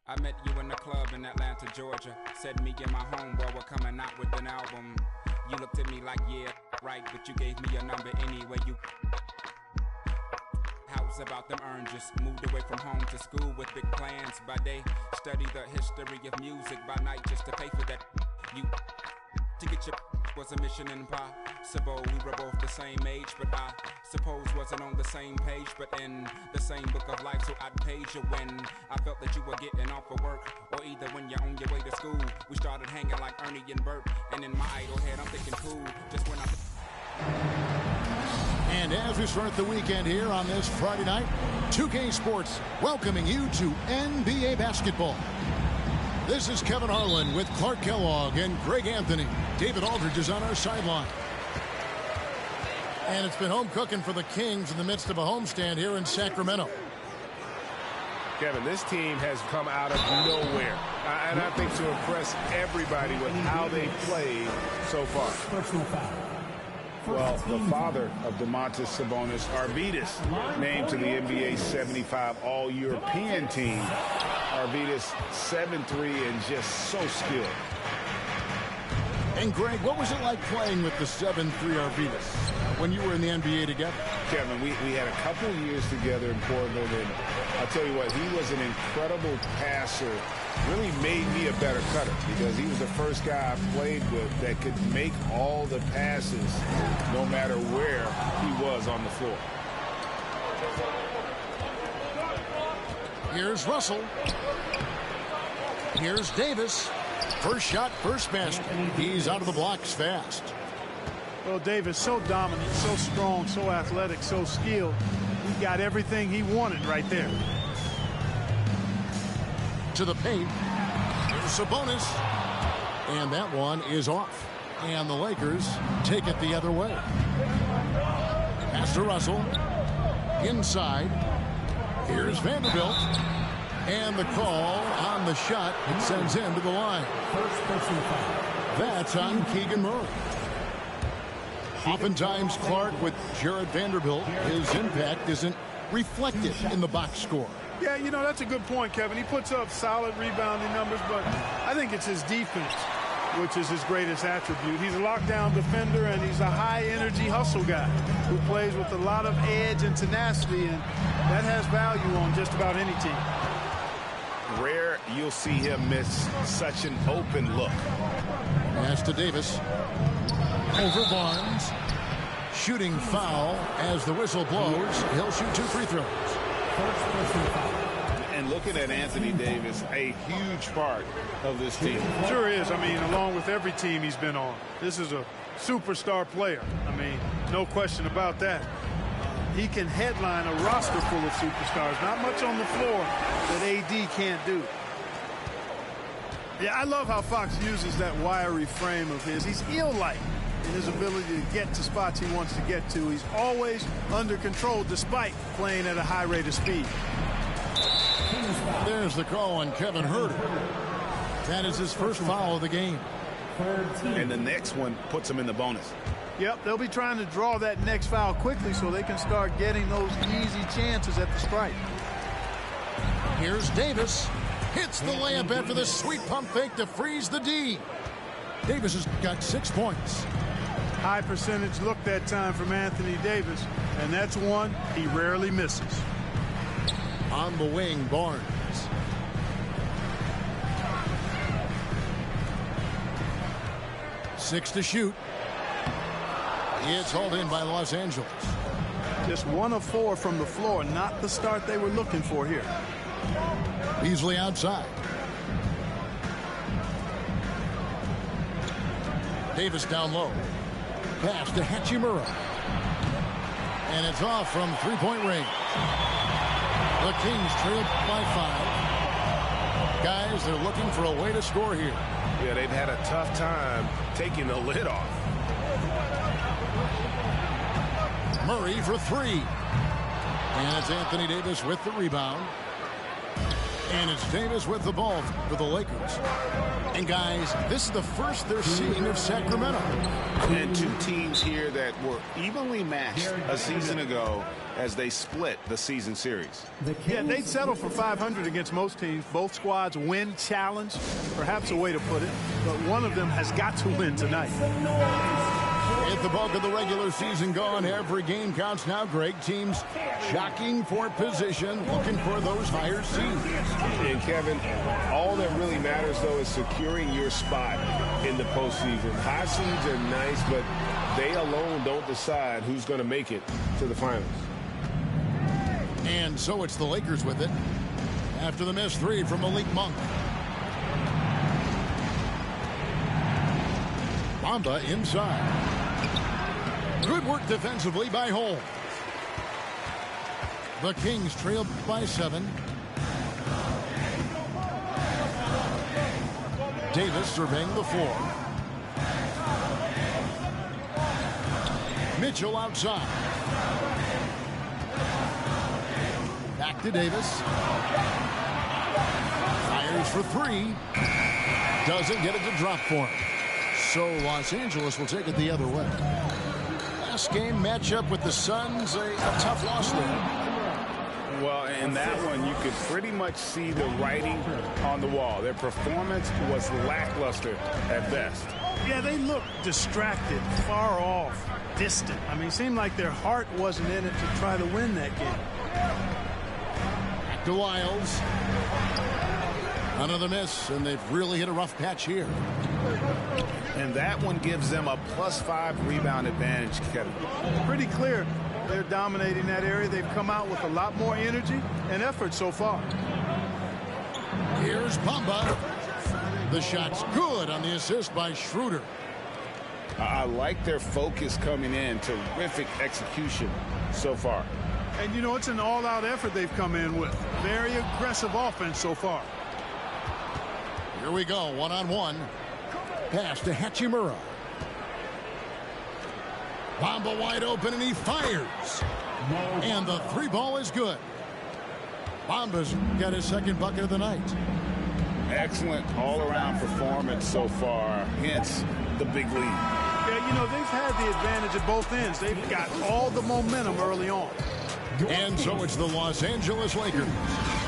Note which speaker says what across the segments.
Speaker 1: I met you in the club in Atlanta, Georgia. Said me and my homeboy were coming out with an album. You looked at me like, yeah, right, but you gave me your number anyway. You house about them oranges. Moved away from home to school with big plans. By day, study the history of music. By night, just to pay for that. You to get your was a mission impossible. We were both the same age, but I suppose wasn't on the same page, but in the same book of life. So I'd page you when I felt that you were getting off of work, or either when you're on your way to school. We started hanging like Ernie and Bert, and in my idle head I'm thinking cool. Just when
Speaker 2: And as we start the weekend here on this Friday night, 2K Sports welcoming you to NBA basketball. This is Kevin Harlan with Clark Kellogg and Greg Anthony. David Aldridge is on our sideline. And it's been home cooking for the Kings in the midst of a homestand here in Sacramento.
Speaker 3: Kevin, this team has come out of nowhere. And I think to impress everybody with how they played so far.
Speaker 4: Personal foul.
Speaker 3: Well, the father of Domantas Sabonis, Arvydas, named to the NBA 75 All-European team. Arvydas 7'3" and just so skilled.
Speaker 2: And Greg, what was it like playing with the 7'3" Arvydas when you were in the NBA together?
Speaker 3: Kevin, we had a couple years together in Portland, and I'll tell you what, he was an incredible passer. Really made me a better cutter because he was the first guy I played with that could make all the passes no matter where he was on the floor.
Speaker 2: Here's Russell. Here's Davis. First shot, first basket. He's out of the blocks fast.
Speaker 5: Well, Davis, so dominant, so strong, so athletic, so skilled. He got everything he wanted right there.
Speaker 2: To the paint. Here's Sabonis. And that one is off. And the Lakers take it the other way. Pass to Russell. Inside. Here's Vanderbilt. And the call on the shot. It sends him to the line.
Speaker 4: First personal foul.
Speaker 2: That's on Keegan Murray. Oftentimes, Clark, with Jared Vanderbilt, his impact isn't reflected in the box score.
Speaker 5: Yeah, you know, that's a good point, Kevin. He puts up solid rebounding numbers, but I think it's his defense, which is his greatest attribute. He's a lockdown defender, and he's a high-energy hustle guy who plays with a lot of edge and tenacity, and that has value on just about any team.
Speaker 3: Rare you'll see him miss such an open look.
Speaker 2: Pass to Davis. Over Barnes. Shooting foul as the whistle blows. He'll shoot 2 free throws.
Speaker 4: First personal foul.
Speaker 3: And looking at Anthony Davis, a huge part of this team.
Speaker 5: Sure is. I mean, along with every team he's been on. This is a superstar player. I mean, no question about that. He can headline a roster full of superstars. Not much on the floor that AD can't do. Yeah, I love how Fox uses that wiry frame of his. He's eel-like in his ability to get to spots he wants to get to. He's always under control despite playing at a high rate of speed.
Speaker 2: There's the call on Kevin Huerter. That is his first foul of the game.
Speaker 3: And the next one puts him in the bonus.
Speaker 5: Yep, they'll be trying to draw that next foul quickly so they can start getting those easy chances at the stripe.
Speaker 2: Here's Davis. Hits the layup after the sweet pump fake to freeze the D. Davis has got 6 points.
Speaker 5: High percentage look that time from Anthony Davis, and that's one he rarely misses.
Speaker 2: On the wing, Barnes. Six to shoot. It's hauled in by Los Angeles.
Speaker 5: Just 1 of 4 from the floor, not the start they were looking for here.
Speaker 2: Beasley outside. Davis down low. Pass to Hachimura. And it's off from three-point range. The Kings trail by 5. Guys, they're looking for a way to score here.
Speaker 3: Yeah, they've had a tough time taking the lid off.
Speaker 2: Murray for 3. And it's Anthony Davis with the rebound. And it's Davis with the ball for the Lakers. And guys, this is the first they're seeing of Sacramento.
Speaker 3: And two teams here that were evenly matched a season ago as they split the season series.
Speaker 5: Yeah, they'd settle for 500 against most teams. Both squads win challenge, perhaps a way to put it. But one of them has got to win tonight.
Speaker 2: With the bulk of the regular season gone, every game counts now, Greg. Teams jockeying for position, looking for those higher seeds.
Speaker 3: And Kevin, all that really matters, though, is securing your spot in the postseason. High seeds are nice, but they alone don't decide who's going to make it to the finals.
Speaker 2: And so it's the Lakers with it. After the missed three from Malik Monk. Bamba inside. Good work defensively by Holmes. The Kings trail by 7. Davis surveying the floor. Mitchell outside. Back to Davis. Fires for 3. Doesn't get it to drop for him. So Los Angeles will take it the other way. Last game matchup with the Suns, a tough loss there.
Speaker 3: Well, in that one, you could pretty much see the writing on the wall. Their performance was lackluster at best.
Speaker 5: Yeah, they looked distracted, far off, distant. I mean, it seemed like their heart wasn't in it to try to win that game.
Speaker 2: Back to Wiles. Another miss, and they've really hit a rough patch here.
Speaker 3: And that one gives them a +5 rebound advantage, Kevin.
Speaker 5: Pretty clear they're dominating that area. They've come out with a lot more energy and effort so far.
Speaker 2: Here's Bamba. The shot's good on the assist by Schroeder.
Speaker 3: I like their focus coming in. Terrific execution so far.
Speaker 5: And, you know, it's an all-out effort they've come in with. Very aggressive offense so far.
Speaker 2: Here we go, one-on-one. Pass to Hachimura. Bamba wide open, and he fires. And the 3 ball is good. Bamba's got his second bucket of the night.
Speaker 3: Excellent all-around performance so far, hence the big lead.
Speaker 5: Yeah, you know, they've had the advantage at both ends. They've got all the momentum early on.
Speaker 2: And so it's the Los Angeles Lakers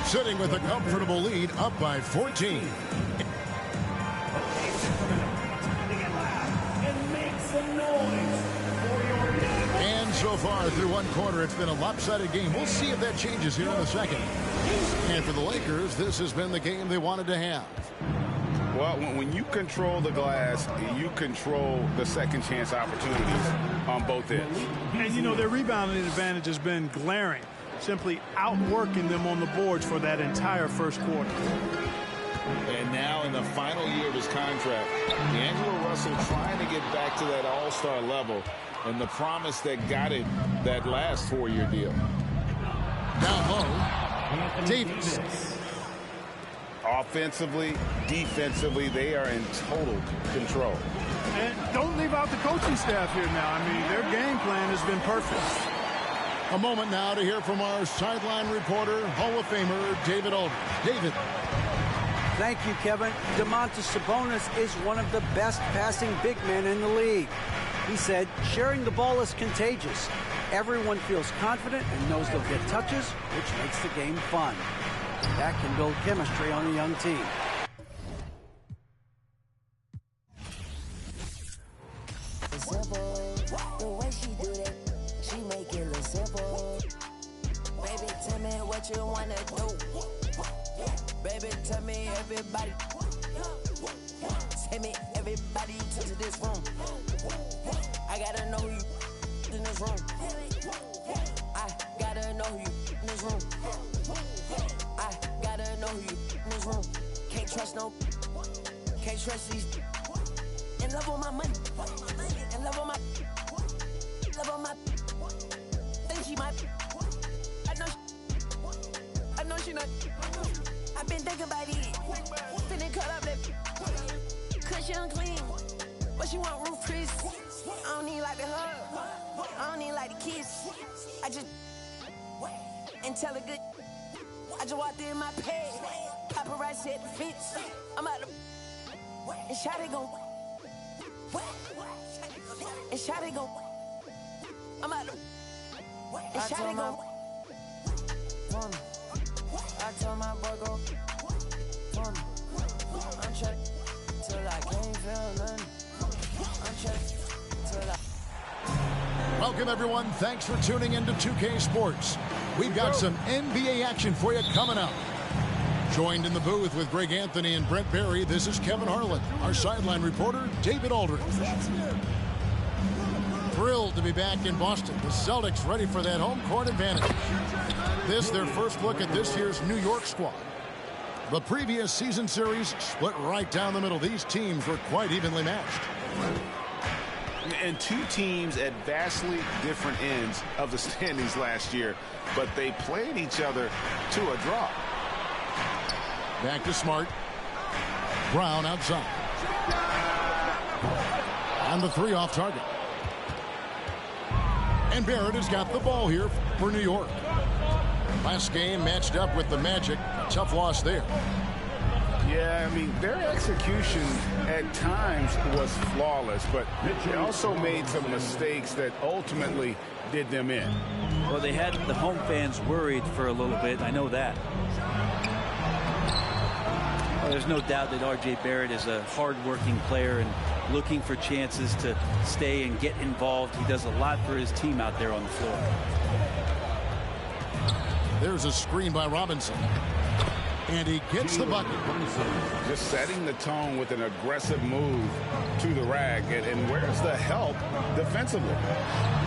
Speaker 2: sitting with a comfortable lead, up by 14. And so far through one quarter, it's been a lopsided game. We'll see if that changes here in the second. And for the Lakers, this has been the game they wanted to have.
Speaker 3: Well, when you control the glass, you control the second chance opportunities on both ends.
Speaker 5: And, you know, their rebounding advantage has been glaring, simply outworking them on the boards for that entire first quarter.
Speaker 3: And now in the final year of his contract, D'Angelo Russell trying to get back to that all-star level and the promise that got him that last 4-year deal.
Speaker 2: Down low, Davis.
Speaker 3: Offensively, defensively, they are in total control.
Speaker 5: And don't leave out the coaching staff here now. I mean, their game plan has been perfect.
Speaker 2: A moment now to hear from our sideline reporter, Hall of Famer David Aldridge. David.
Speaker 6: Thank you, Kevin. Domantas Sabonis is one of the best passing big men in the league. He said, sharing the ball is contagious. Everyone feels confident and knows they'll get touches, which makes the game fun. That can build chemistry on a young team.
Speaker 7: Simple, the way she do that, she make it look simple. Baby, tell me what you wanna do. Baby, tell me everybody. Tell me everybody to this room. I gotta know you in this room. I gotta know you in this room. I gotta know you in this room. Can't trust these. In love with my money. In love with my. Think she might. I know she not. I've been thinking about it. Finna cut up that. Cause she unclean. But she want roof Chris. I don't need like the hug. I don't need like the kiss. I just. And tell her good. I just walked in my pad. Paparazzi at the fence. I'm out the. And shawty go. And shawty go. I'm out of. And shawty go. I told my boy go. I'm trying till I can't feel nothing. I'm trying till I.
Speaker 2: Welcome, everyone. Thanks for tuning in to 2K Sports. We've got some NBA action for you coming up. Joined in the booth with Greg Anthony and Brent Barry, this is Kevin Harlan. Our sideline reporter, David Aldridge. Thrilled to be back in Boston. The Celtics ready for that home court advantage. This, their first look at this year's New York squad. The previous season series split right down the middle. These teams were quite evenly matched.
Speaker 3: And two teams at vastly different ends of the standings last year, but they played each other to a draw.
Speaker 2: Back to Smart. Brown outside. On the three off target. And Barrett has got the ball here for New York. Last game matched up with the Magic. A tough loss there.
Speaker 3: Yeah, I mean, their execution at times was flawless, but they also made some mistakes that ultimately did them in.
Speaker 6: Well, they had the home fans worried for a little bit. I know that. Well, there's no doubt that R.J. Barrett is a hard-working player and looking for chances to stay and get involved. He does a lot for his team out there on the floor.
Speaker 2: There's a screen by Robinson. And he gets the bucket.
Speaker 3: Just setting the tone with an aggressive move to the rack. And where's the help defensively?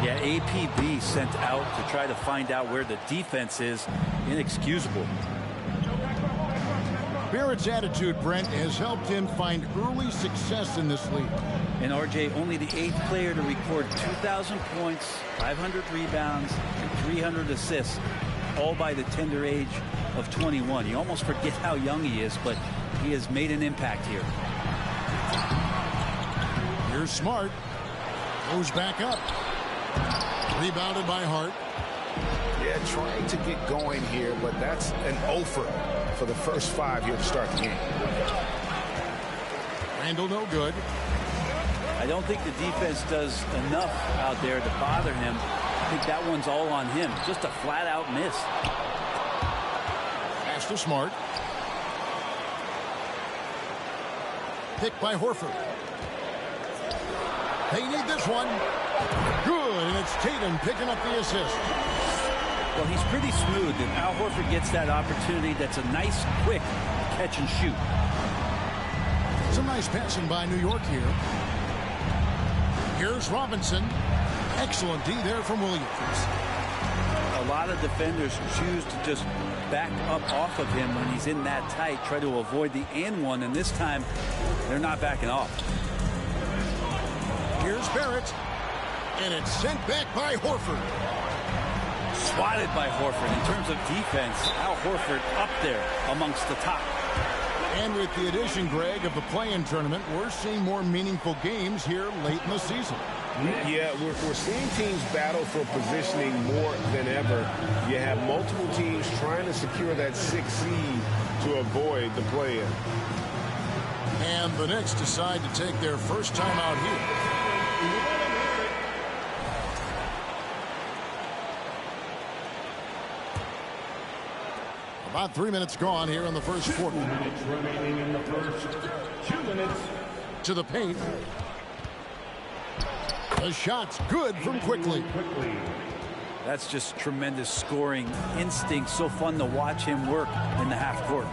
Speaker 6: Yeah, APB sent out to try to find out where the defense is. Inexcusable.
Speaker 2: Barrett's attitude, Brent, has helped him find early success in this league.
Speaker 6: And RJ, only the 8th player to record 2,000 points, 500 rebounds, and 300 assists, all by the tender age of 21. You almost forget how young he is, but he has made an impact here.
Speaker 2: Here's Smart. Goes back up. Rebounded by Hart.
Speaker 3: Yeah, trying to get going here, but that's an offer for the first 5 here to start the game.
Speaker 2: Randall no good.
Speaker 6: I don't think the defense does enough out there to bother him. I think that one's all on him. Just a flat-out miss.
Speaker 2: Pass to Smart. Picked by Horford. They need this one. Good, and it's Tatum picking up the assist.
Speaker 6: Well, he's pretty smooth, and Al Horford gets that opportunity. That's a nice, quick catch and shoot.
Speaker 2: Some nice passing by New York here. Here's Robinson. Excellent D there from Williams.
Speaker 6: A lot of defenders choose to just back up off of him when he's in that tight, try to avoid the and one, and this time they're not backing off.
Speaker 2: Here's Barrett, and it's sent back by Horford.
Speaker 6: Swatted by Horford. In terms of defense, Al Horford up there amongst the top.
Speaker 2: And with the addition, Greg, of the play-in tournament, we're seeing more meaningful games here late in the season.
Speaker 3: Yeah, we're seeing teams battle for positioning more than ever. You have multiple teams trying to secure that 6th seed to avoid the play-in.
Speaker 2: And the Knicks decide to take their first time out here. About 3 minutes gone here in the first quarter.
Speaker 4: 2 minutes remaining in the first. 2 minutes.
Speaker 2: To the paint. The shot's good from Quickly.
Speaker 6: That's just tremendous scoring instinct. So fun to watch him work in the half court.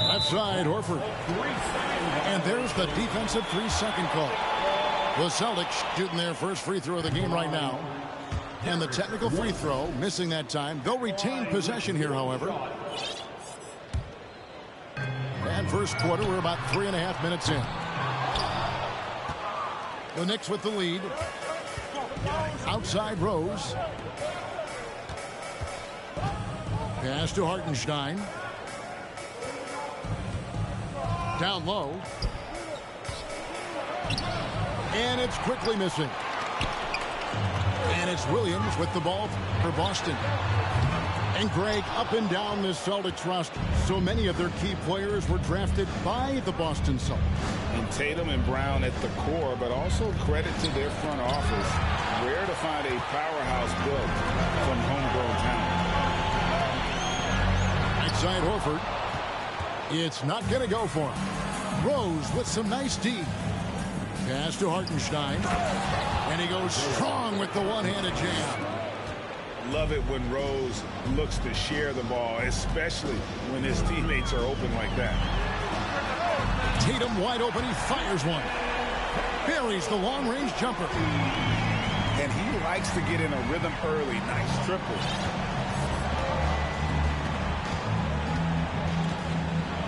Speaker 2: Left side, Horford. And there's the defensive 3-second call. The Celtics shooting their first free throw of the game right now. And the technical free throw, missing that time. They'll retain possession here, however. And first quarter, we're about 3.5 minutes in. The Knicks with the lead. Outside Rose. Pass to Hartenstein. Down low. And it's quickly missing. And it's Williams with the ball for Boston. And Greg, up and down this Celtics roster, so many of their key players were drafted by the Boston Celtics.
Speaker 3: And Tatum and Brown at the core, but also credit to their front office. Rare to find a powerhouse built from homegrown talent.
Speaker 2: Outside Horford. It's not going to go for him. Rose with some nice D. Pass to Hartenstein. And he goes strong with the one-handed jam.
Speaker 3: Love it when Rose looks to share the ball, especially when his teammates are open like that.
Speaker 2: Tatum wide open. He fires one. Buries the long-range jumper.
Speaker 3: And he likes to get in a rhythm early. Nice triple.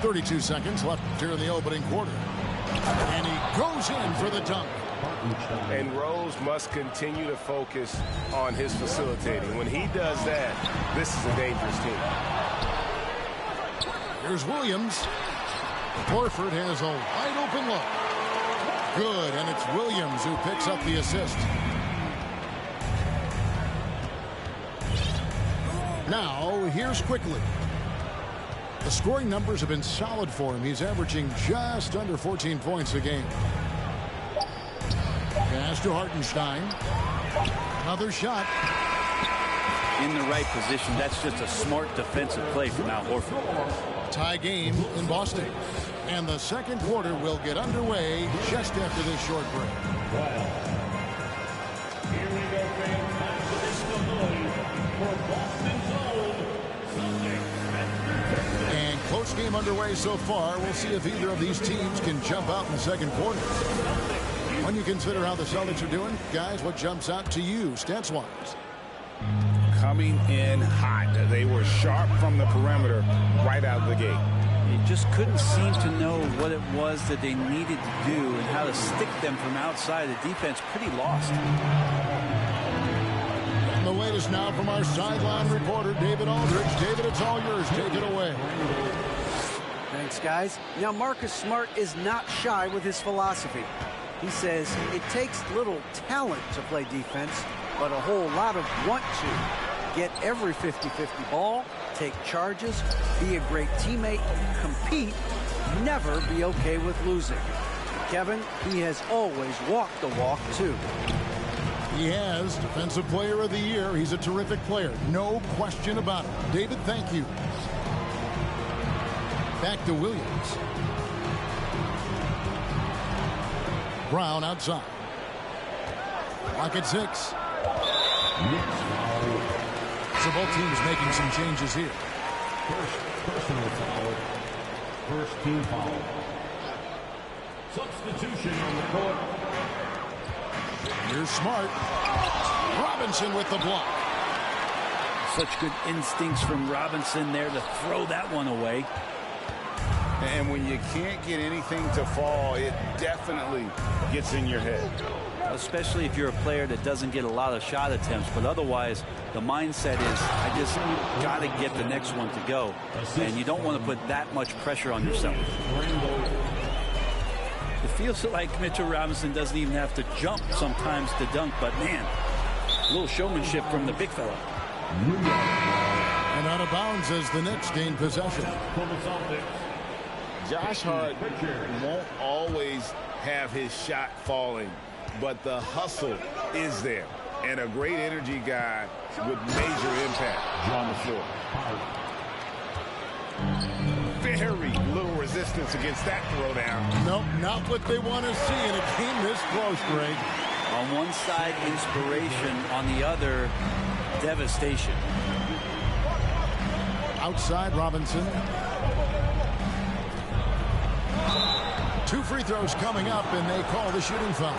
Speaker 2: 32 seconds left here in the opening quarter. And he goes in for the dunk.
Speaker 8: And Rose must continue to focus on his facilitating. When he does that, this is a dangerous team.
Speaker 2: Here's Williams. Horford has a wide open look. Good, and it's Williams who picks up the assist. Now, here's Quickly. The scoring numbers have been solid for him. He's averaging just under 14 points a game. Pass to Hartenstein. Another shot.
Speaker 6: In the right position. That's just a smart defensive play from Al Horford.
Speaker 2: Tie game in Boston. And the second quarter will get underway just after this short break.
Speaker 4: Here we go, fans. Time for this noise for Boston's own Celtics.
Speaker 2: And close game underway so far. We'll see if either of these teams can jump out in the second quarter. When you consider how the Celtics are doing, guys, what jumps out to you, stats-wise?
Speaker 3: Coming in hot. They were sharp from the perimeter right out of the gate.
Speaker 6: You just couldn't seem to know what it was that they needed to do and how to stick them from outside. The defense pretty lost.
Speaker 2: And the latest now from our sideline reporter, David Aldridge. David, it's all yours. Take it away.
Speaker 6: Thanks, guys. Now, Marcus Smart is not shy with his philosophy. He says it takes little talent to play defense, but a whole lot of want to. Get every 50-50 ball, take charges, be a great teammate, compete, never be okay with losing. Kevin, he has always walked the walk, too.
Speaker 2: He has Defensive Player of the Year. He's a terrific player. No question about it. David, thank you. Back to Williams. Brown outside. Clock at 6. So both teams making some changes here.
Speaker 4: First personal foul. First team foul. Substitution on the court.
Speaker 2: Here's Smart. Robinson with the block.
Speaker 6: Such good instincts from Robinson there to throw that one away.
Speaker 3: And when you can't get anything to fall, it definitely gets in your head.
Speaker 6: Especially if you're a player that doesn't get a lot of shot attempts, but otherwise the mindset is I just got to get the next one to go, and you don't want to put that much pressure on yourself. It feels like Mitchell Robinson doesn't even have to jump sometimes to dunk, but man, a little showmanship from the big fella.
Speaker 2: And out of bounds as the Knicks gain possession.
Speaker 3: Josh Hart won't always have his shot falling, but the hustle is there. And a great energy guy with major impact on the floor. Very little resistance against that throwdown.
Speaker 2: Nope, not what they want to see, and it came this close, Greg.
Speaker 6: On one side, inspiration. On the other, devastation.
Speaker 2: Outside, Robinson. 2 free throws coming up, and they call the shooting foul.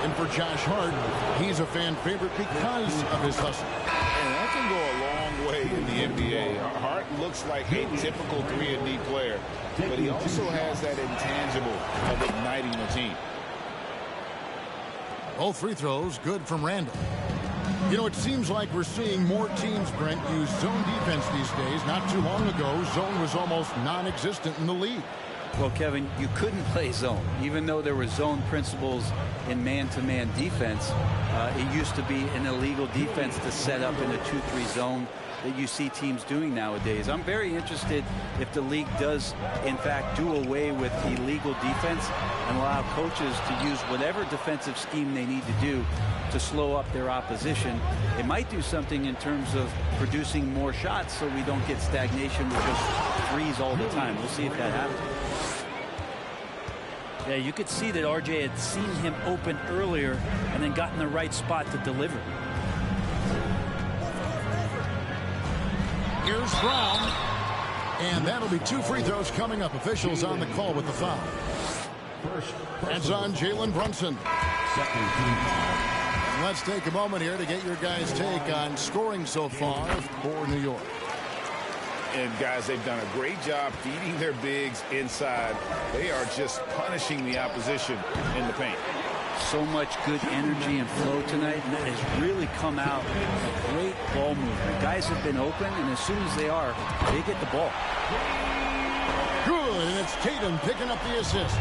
Speaker 2: And for Josh Hart, he's a fan favorite because of his hustle.
Speaker 3: And that can go a long way in the NBA. Hart looks like a typical 3-and-D player, but he also has that intangible of igniting the team.
Speaker 2: Both free throws good from Randall. You know, it seems like we're seeing more teams, Brent, use zone defense these days. Not too long ago, zone was almost non-existent in the league.
Speaker 6: Well, Kevin, you couldn't play zone. Even though there were zone principles in man-to-man defense, it used to be an illegal defense to set up in a 2-3 zone that you see teams doing nowadays. I'm very interested if the league does, in fact, do away with illegal defense and allow coaches to use whatever defensive scheme they need to do to slow up their opposition. It might do something in terms of producing more shots so we don't get stagnation with just threes all the time. We'll see if that happens.
Speaker 9: Yeah, you could see that RJ had seen him open earlier and then got in the right spot to deliver.
Speaker 2: Here's Brown. And that'll be 2 free throws coming up. Officials on the call with the foul. That's on Jalen Brunson. And let's take a moment here to get your guys' take on scoring so far for New York.
Speaker 3: And guys, they've done a great job feeding their bigs inside. They are just punishing the opposition in the paint.
Speaker 9: So much good energy and flow tonight, and that has really come out. A great ball movement. Guys have been open, and as soon as they are, they get the ball.
Speaker 2: Good, and it's Tatum picking up the assist.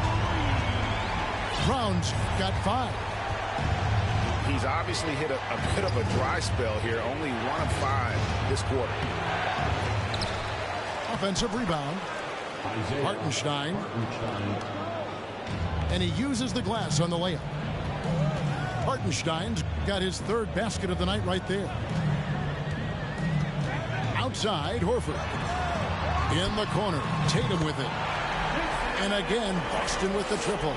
Speaker 2: Brown's got 5.
Speaker 3: He's obviously hit a bit of a dry spell here. Only 1 of 5 this quarter.
Speaker 2: Offensive rebound. Hartenstein. And he uses the glass on the layup. Hartenstein's got his 3rd basket of the night right there. Outside, Horford. In the corner, Tatum with it. And again, Boston with the triple.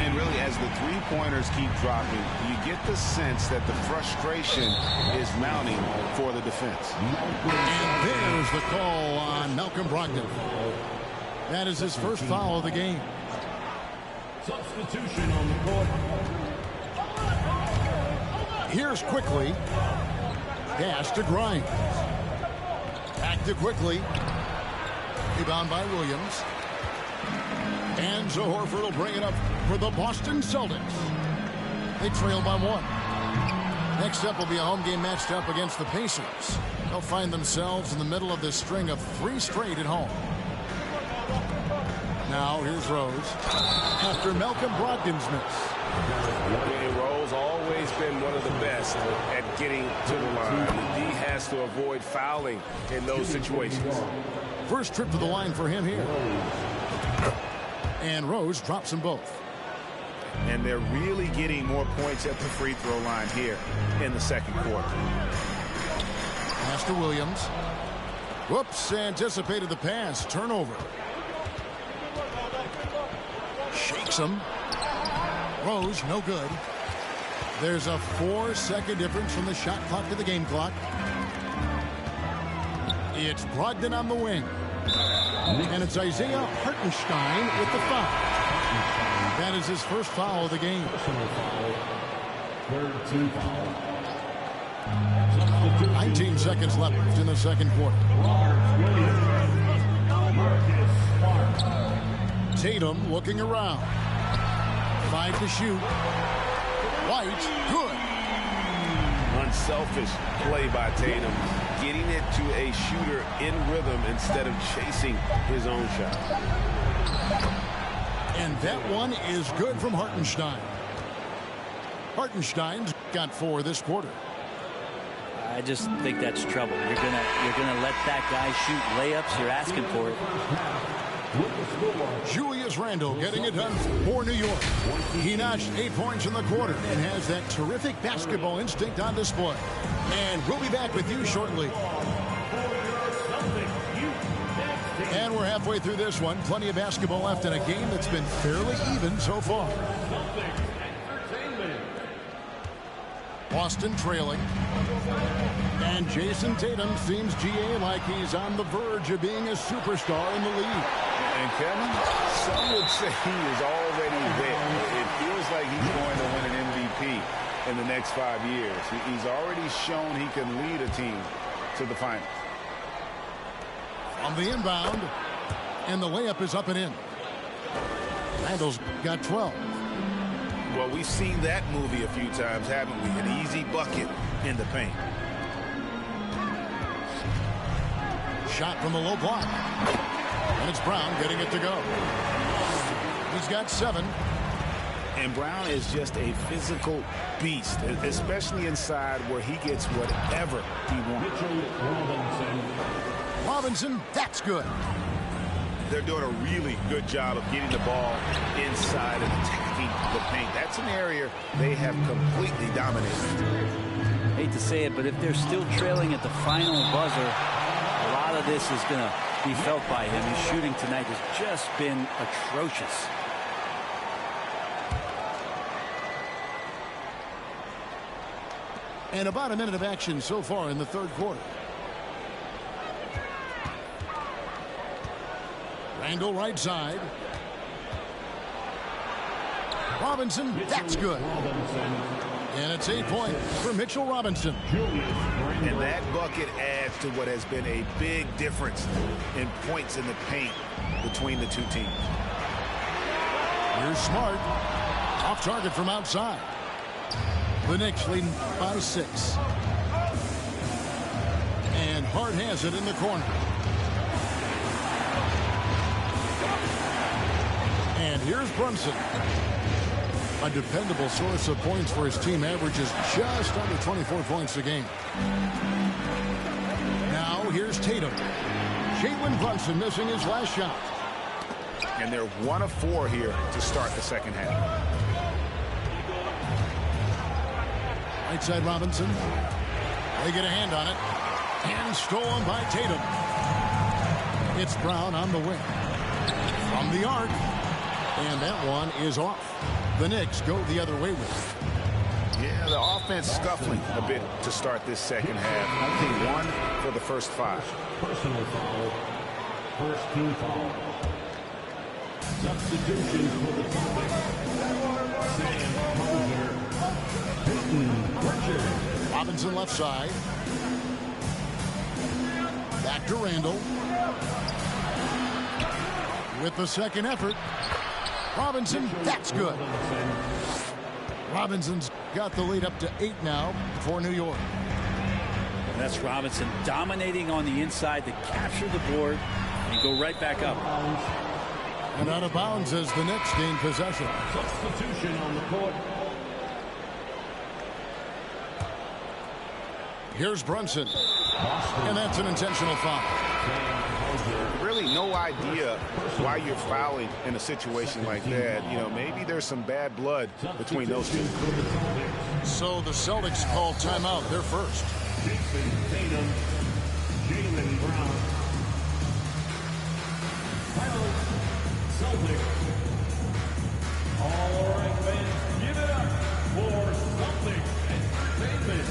Speaker 3: And really, as the three-pointers keep dropping, you get the sense that the frustration is mounting for the defense.
Speaker 2: And there's the call on Malcolm Brogdon. That is his first foul of the game.
Speaker 4: Substitution on the court.
Speaker 2: Here's Quickly. Pass to Grimes. Back to Quickly. Rebound by Williams. And so Horford will bring it up for the Boston Celtics. They trail by 1. Next up will be a home game matched up against the Pacers. They'll find themselves in the middle of this string of 3 straight at home. Now here's Rose after Malcolm Brogdon's miss.
Speaker 8: And Rose always been one of the best at getting to the line. He has to avoid fouling in those situations.
Speaker 2: First trip to the line for him here. And Rose drops them both.
Speaker 3: And they're really getting more points at the free throw line here in the second quarter.
Speaker 2: Pass to Williams. Whoops, anticipated the pass. Turnover. Shakes him. Rose, no good. There's a 4-second difference from the shot clock to the game clock. It's Brogdon on the wing. And it's Isaiah Hartenstein with the foul. That is his first foul of the game. 19 seconds left in the second quarter. Tatum looking around. 5 to shoot. White, good.
Speaker 3: Unselfish play by Tatum, getting it to a shooter in rhythm instead of chasing his own shot.
Speaker 2: And that one is good from Hartenstein. Hartenstein's got 4 this quarter.
Speaker 9: I just think that's trouble. You're gonna let that guy shoot layups. You're asking for it.
Speaker 2: Julius Randle getting it done for New York. He notched 8 points in the quarter and has that terrific basketball instinct on display. And we'll be back with you shortly. And we're halfway through this one. Plenty of basketball left in a game that's been fairly even so far. Boston trailing. And Jason Tatum seems, GA, like he's on the verge of being a superstar in the league.
Speaker 3: And Kevin, some would say he is already there. It feels like he's going to win an MVP in the next 5 years. He's already shown he can lead a team to the finals.
Speaker 2: On the inbound, and the layup is up and in. Randle's got 12.
Speaker 3: Well, we've seen that movie a few times, haven't we? An easy bucket in the paint.
Speaker 2: Shot from the low block. And it's Brown getting it to go. He's got 7.
Speaker 3: And Brown is just a physical beast, especially inside where he gets whatever he wants.
Speaker 2: Robinson, that's good.
Speaker 3: They're doing a really good job of getting the ball inside and attacking the paint. That's an area they have completely dominated.
Speaker 9: Hate to say it, but if they're still trailing at the final buzzer, a lot of this is going to be felt by him. His shooting tonight has just been atrocious.
Speaker 2: And about a minute of action so far in the third quarter. Randall right side. Robinson, that's good. And it's 8 points for Mitchell Robinson.
Speaker 3: And that bucket adds to what has been a big difference in points in the paint between the two teams.
Speaker 2: Here's Smart. Off target from outside. The Knicks leading by 6. And Hart has it in the corner. And here's Brunson. A dependable source of points for his team, averages just under 24 points a game. Now here's Tatum. Jalen Brunson missing his last shot.
Speaker 3: And they're 1 of 4 here to start the second half.
Speaker 2: Right side Robinson. They get a hand on it. And stolen by Tatum. It's Brown on the wing. From the arc. And that one is off. The Knicks go the other way with it.
Speaker 3: Yeah, the offense scuffling a bit to start this second half. Only 1 for the first 5.
Speaker 4: Personal foul. First team foul. Substitution for the Celtics. Sam Hauser.
Speaker 2: Robinson left side. Back to Randall. With the second effort. Robinson, that's good. Robinson's got the lead up to 8 now for New York.
Speaker 9: That's Robinson dominating on the inside to capture the board and go right back up.
Speaker 2: And out of bounds as the Knicks gain possession.
Speaker 4: Substitution on the court.
Speaker 2: Here's Brunson. And that's an intentional foul.
Speaker 3: Really no idea why you're fouling in a situation like that. You know, maybe there's some bad blood between those two.
Speaker 2: So the Celtics call timeout. They're first.
Speaker 4: Jason Tatum, Jalen Brown. Final Celtics. All right, fans, give it up for Celtics Entertainment.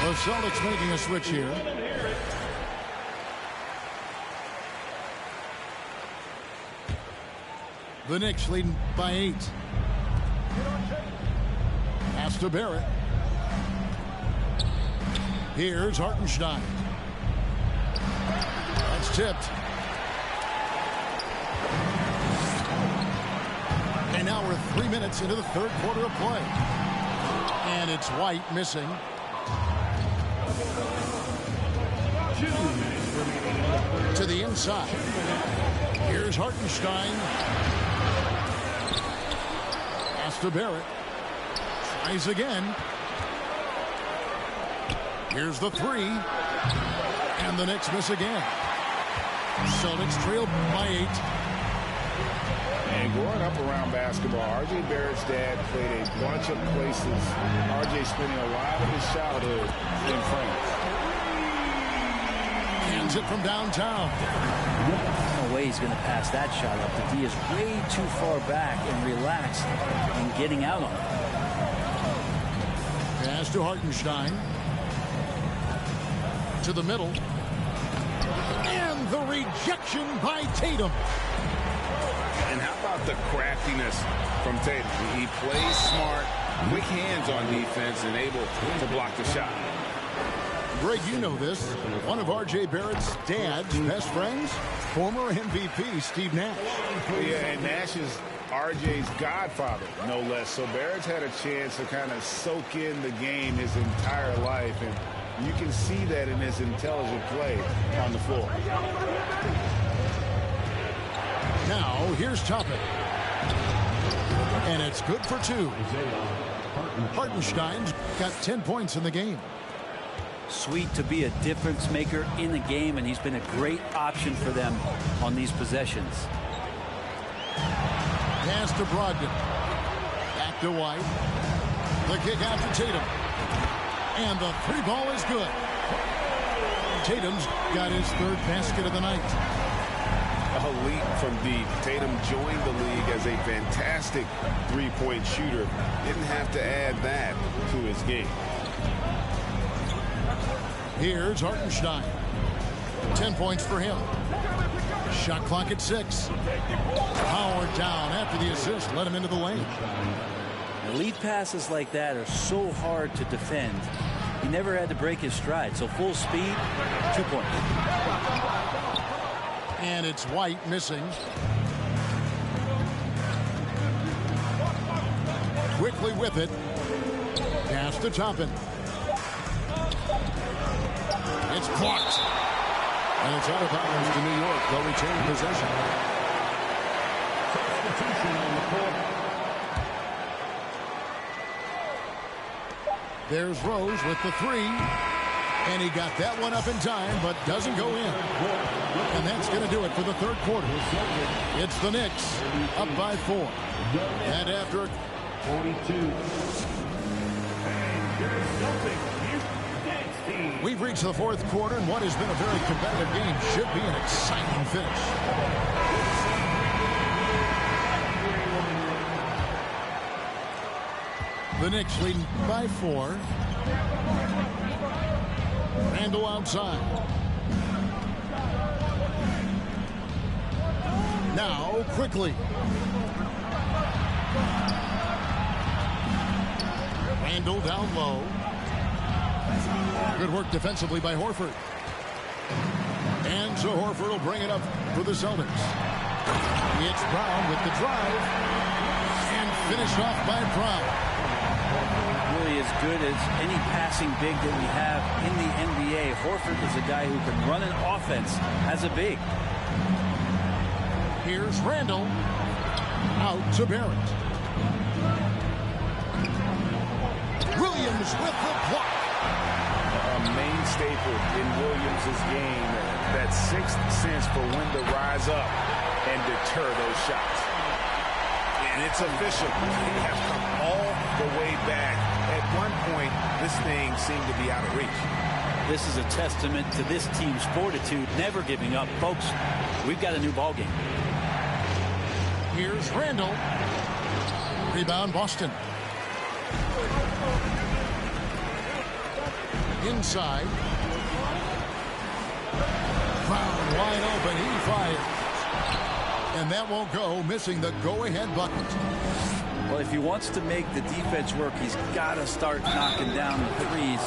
Speaker 2: The Celtics making a switch here. The Knicks leading by 8. Pass to Barrett. Here's Hartenstein. That's tipped. And now we're 3 minutes into the third quarter of play. And it's White missing. To the inside. Here's Hartenstein. Pass to Barrett. Tries again. Here's the 3. And the Knicks miss again. Celtics trail by 8.
Speaker 3: And growing up around basketball, R.J. Barrett's dad played a bunch of places. R.J. spending a lot of his childhood in France.
Speaker 2: Hands it from downtown.
Speaker 9: No way he's going to pass that shot up. The D is way too far back and relaxed and getting out on it.
Speaker 2: Pass to Hartenstein. To the middle. And the rejection by Tatum.
Speaker 3: And how about the craftiness
Speaker 8: from Tatum. He plays smart, quick hands on defense, and able to block the shot.
Speaker 2: Greg, you know this. One of R.J. Barrett's dad's best friends, former MVP Steve Nash.
Speaker 3: Yeah, and Nash is R.J.'s godfather, no less. So Barrett's had a chance to kind of soak in the game his entire life, and you can see that in his intelligent play on the floor.
Speaker 2: Now, here's Toppin. And it's good for 2. Hartenstein's got 10 points in the game.
Speaker 9: Sweet to be a difference maker in the game, and he's been a great option for them on these possessions.
Speaker 2: Pass to Brogdon. Back to White. The kick out to Tatum. And the 3 ball is good. Tatum's got his 3rd basket of the night.
Speaker 3: A leap from deep. Tatum joined the league as a fantastic 3-point shooter. Didn't have to add that to his game.
Speaker 2: Here's Hartenstein. 10 points for him. Shot clock at 6. Powered down after the assist. Let him into the lane.
Speaker 9: Elite passes like that are so hard to defend. He never had to break his stride. So full speed, 2 points.
Speaker 2: And it's White missing. Quickly with it. Pass to Toppin. It's blocked. And it's out of bounds to New York. They'll retain possession.
Speaker 4: Substitution on the court.
Speaker 2: There's Rose with the 3. And he got that one up in time, but doesn't go in. And that's going to do it for the 3rd quarter. It's the Knicks up by 4. And after
Speaker 4: 42.
Speaker 2: we've reached the 4th quarter, and what has been a very competitive game should be an exciting finish. The Knicks leading by 4. Randall outside. Now, quickly. Randall down low. Good work defensively by Horford. And so Horford will bring it up for the Celtics. It's Brown with the drive. And finished off by Brown.
Speaker 9: Really as good as any passing big that we have in the NBA. Horford is a guy who can run an offense as a big.
Speaker 2: Here's Randall. Out to Barrett. Williams with the block.
Speaker 8: A main staple in Williams' game. That 6th sense for when to rise up and deter those shots.
Speaker 3: And it's official. They have come all the way back. At one point, this thing seemed to be out of reach.
Speaker 9: This is a testament to this team's fortitude, never giving up. Folks, we've got a new ball game.
Speaker 2: Here's Randall. Rebound Boston. Inside. Brown wide open. He fires. And that won't go, missing the go-ahead bucket.
Speaker 9: Well, if he wants to make the defense work, he's got to start knocking down the threes.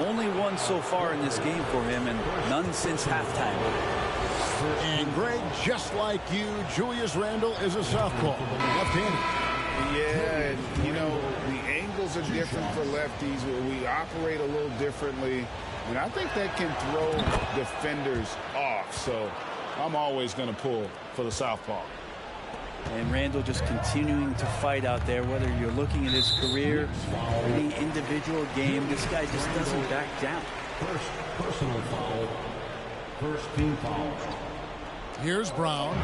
Speaker 9: Only one so far in this game for him, and none since halftime.
Speaker 2: And Greg, just like you, Julius Randle is a southpaw, left-handed.
Speaker 3: Yeah, and you know, the angles are different for lefties. We operate a little differently. And I think that can throw defenders off. So I'm always going to pull for the southpaw.
Speaker 9: And Randall just continuing to fight out there, whether you're looking at his career, any individual game, this guy just doesn't back down.
Speaker 4: First personal foul. First team foul.
Speaker 2: Here's Brown.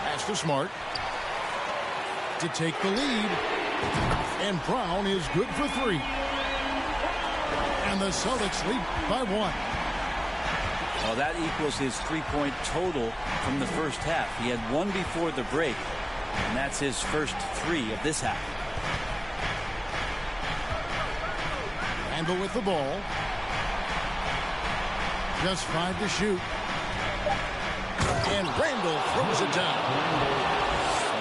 Speaker 2: Pass to Smart to take the lead. And Brown is good for 3. And the Celtics lead by 1.
Speaker 9: Well, that equals his 3-point total from the first half. He had 1 before the break, and that's his first 3 of this half.
Speaker 2: Randall with the ball. Just 5 to shoot. And Randall throws it down.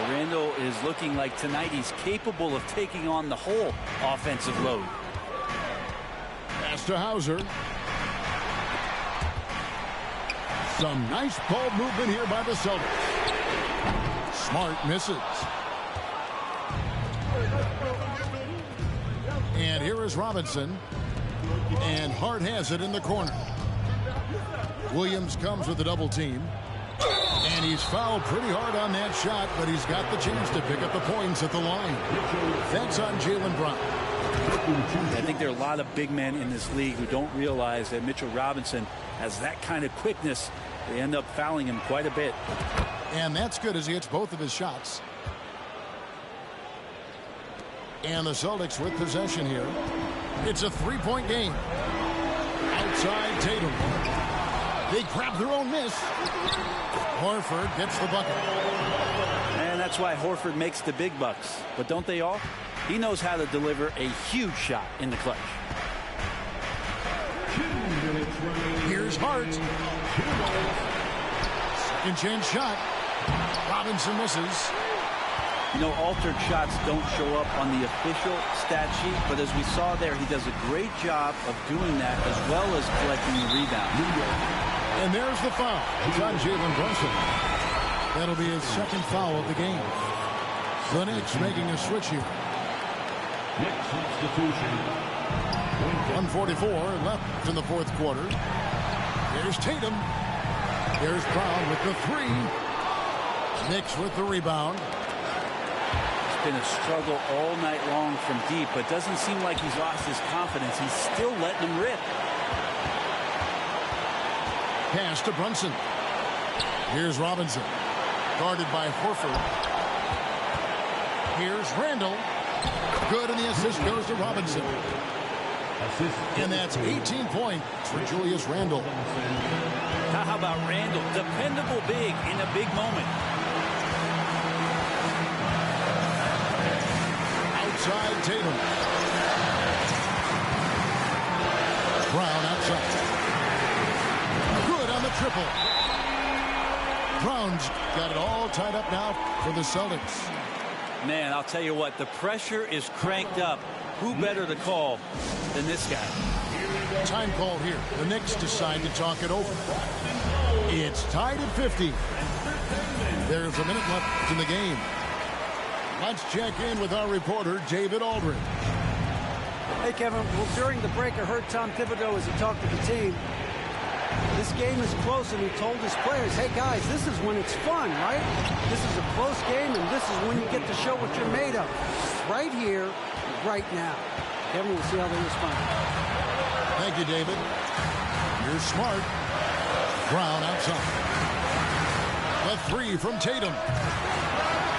Speaker 9: Randall is looking like tonight he's capable of taking on the whole offensive load.
Speaker 2: Pass to Hauser. Some nice ball movement here by the Celtics. Smart misses. And here is Robinson. And Hart has it in the corner. Williams comes with a double team. And he's fouled pretty hard on that shot, but he's got the chance to pick up the points at the line. That's on Jaylen Brown.
Speaker 9: I think there are a lot of big men in this league who don't realize that Mitchell Robinson has that kind of quickness. They end up fouling him quite a bit.
Speaker 2: And that's good as he hits both of his shots. And the Celtics with possession here. It's a three-point game. Outside Tatum. They grab their own miss. Horford gets the bucket.
Speaker 9: And that's why Horford makes the big bucks. But don't they all? He knows how to deliver a huge shot in the clutch.
Speaker 2: Here's Hart. Second chance shot. Robinson misses.
Speaker 9: You know, altered shots don't show up on the official stat sheet, but as we saw there, he does a great job of doing that as well as collecting the rebound.
Speaker 2: And there's the foul. It's on Jalen Brunson. That'll be his second foul of the game. The Knicks making a switch here.
Speaker 4: Next substitution.
Speaker 2: 1:44 left in the fourth quarter. Here's Tatum. Here's Brown with the three. Knicks with the rebound.
Speaker 9: It's been a struggle all night long from deep, but doesn't seem like he's lost his confidence. He's still letting them rip.
Speaker 2: Pass to Brunson. Here's Robinson. Guarded by Horford. Here's Randall. Good, and the assist goes to Robinson. And that's 18 points for Julius Randle.
Speaker 9: How about Randall? Dependable big in a big moment.
Speaker 2: Outside Tatum. Brown outside. Good on the triple. Brown's got it all tied up now for the Celtics.
Speaker 9: Man, I'll tell you what, the pressure is cranked up. Who better to call than this guy?
Speaker 2: Time call here. The Knicks decide to talk it over. It's tied at 50. There's a minute left in the game. Let's check in with our reporter, David Aldridge.
Speaker 6: Hey, Kevin. Well, during the break, I heard Tom Thibodeau as he talked to the team. This game is close, and he told his players, hey, guys, this is when it's fun, right? This is a close game, and this is when you get to show what you're made of. Right here, right now. Kevin, we'll see how they respond.
Speaker 2: Thank you, David. You're smart. Brown outside. A three from Tatum.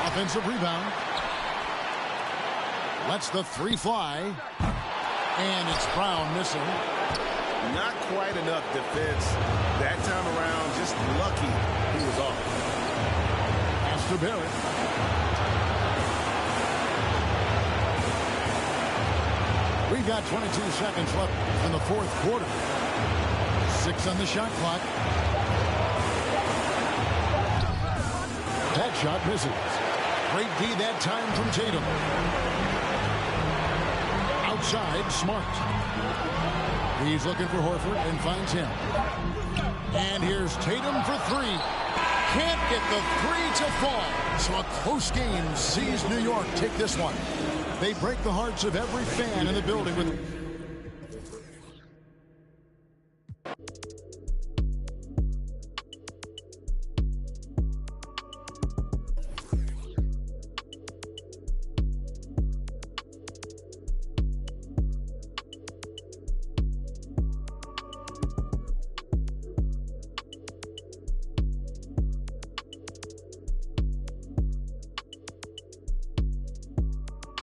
Speaker 2: Offensive rebound. Lets the three fly. And it's Brown missing.
Speaker 8: Not quite enough defense that time around. Just lucky he was off.
Speaker 2: Pass to Barrett. We've got 22 seconds left in the fourth quarter. 6 on the shot clock. That shot misses. Great D that time from Tatum. Outside, Smart. He's looking for Horford and finds him. And here's Tatum for three. Can't get the three to fall. So a close game sees New York take this one. They break the hearts of every fan in the building with